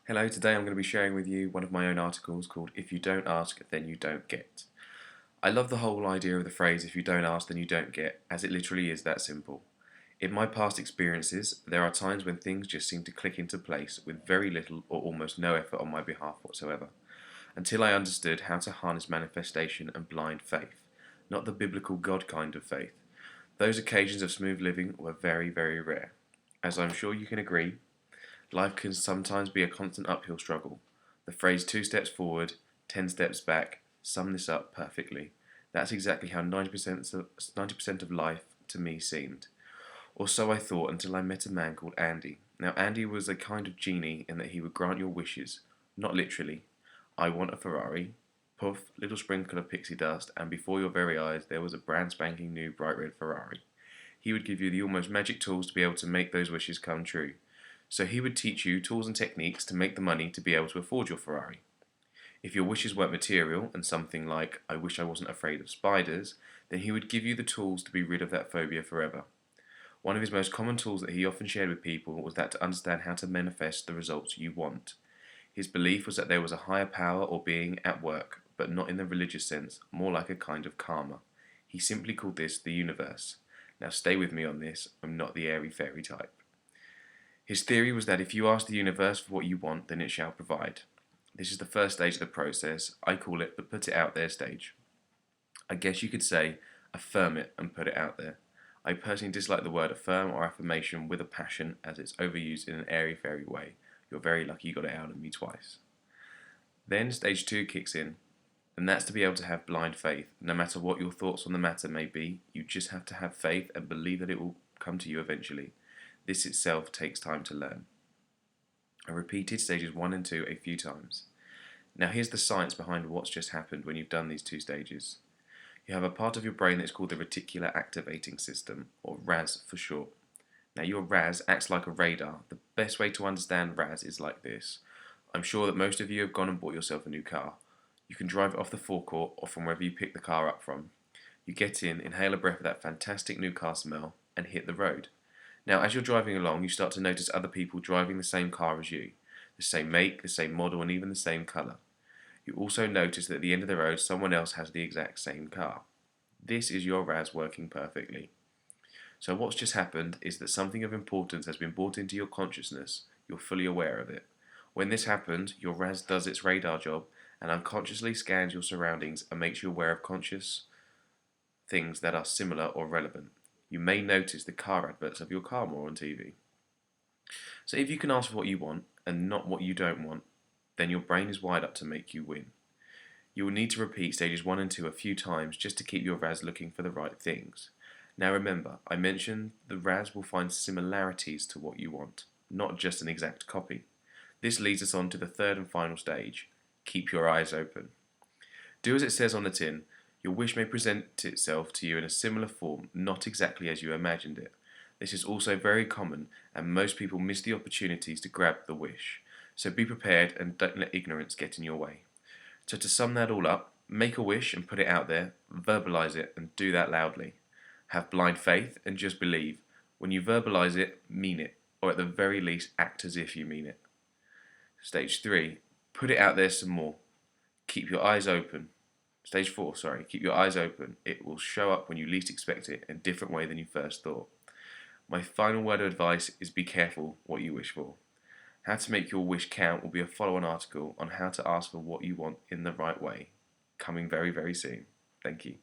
Hello, today I'm going to be sharing with you one of my own articles called If You Don't Ask, Then You Don't Get. I love the whole idea of the phrase if you don't ask, then you don't get, as it literally is that simple. In my past experiences, there are times when things just seem to click into place with very little or almost no effort on my behalf whatsoever, until I understood how to harness manifestation and blind faith, not the biblical God kind of faith. Those occasions of smooth living were very, very rare. As I'm sure you can agree, life can sometimes be a constant uphill struggle. The phrase 2 steps forward, 10 steps back sum this up perfectly. That's exactly how 90% of life to me seemed. Or so I thought until I met a man called Andy. Now, Andy was a kind of genie in that he would grant your wishes, not literally. I want a Ferrari. Puff, little sprinkle of pixie dust, and before your very eyes there was a brand spanking new bright red Ferrari. He would give you the almost magic tools to be able to make those wishes come true. So he would teach you tools and techniques to make the money to be able to afford your Ferrari. If your wishes weren't material and something like, I wish I wasn't afraid of spiders, then he would give you the tools to be rid of that phobia forever. One of his most common tools that he often shared with people was that to understand how to manifest the results you want. His belief was that there was a higher power or being at work, but not in the religious sense, more like a kind of karma. He simply called this the universe. Now stay with me on this, I'm not the airy fairy type. His theory was that if you ask the universe for what you want, then it shall provide. This is the first stage of the process. I call it the put it out there stage. I guess you could say affirm it and put it out there. I personally dislike the word affirm or affirmation with a passion as it's overused in an airy fairy way. You're very lucky you got it out of me twice. Then stage 2 kicks in, and that's to be able to have blind faith. No matter what your thoughts on the matter may be, you just have to have faith and believe that it will come to you eventually. This itself takes time to learn. I repeated stages 1 and 2 a few times. Now here's the science behind what's just happened when you've done these 2 stages. You have a part of your brain that's called the reticular activating system, or RAS for short. Now your RAS acts like a radar. The best way to understand RAS is like this. I'm sure that most of you have gone and bought yourself a new car. You can drive it off the forecourt or from wherever you pick the car up from. You get in, inhale a breath of that fantastic new car smell, and hit the road. Now, as you're driving along, you start to notice other people driving the same car as you, the same make, the same model, and even the same colour. You also notice that at the end of the road, someone else has the exact same car. This is your RAS working perfectly. So what's just happened is that something of importance has been brought into your consciousness. You're fully aware of it. When this happens, your RAS does its radar job and unconsciously scans your surroundings and makes you aware of conscious things that are similar or relevant. You may notice the car adverts of your car more on TV. So if you can ask for what you want and not what you don't want, then your brain is wired up to make you win. You will need to repeat stages 1 and 2 a few times just to keep your RAS looking for the right things. Now remember, I mentioned the RAS will find similarities to what you want, not just an exact copy. This leads us on to the third and final stage. Keep your eyes open. Do as it says on the tin. Your wish may present itself to you in a similar form, not exactly as you imagined it. This is also very common, and most people miss the opportunities to grab the wish. So be prepared and don't let ignorance get in your way. So to sum that all up, make a wish and put it out there, verbalize it and do that loudly. Have blind faith and just believe. When you verbalize it, mean it, or at the very least act as if you mean it. Stage 3, put it out there some more. Keep your eyes open. Stage 4, keep your eyes open. It will show up when you least expect it in a different way than you first thought. My final word of advice is be careful what you wish for. How to make your wish count will be a follow-on article on how to ask for what you want in the right way, coming very, very soon. Thank you.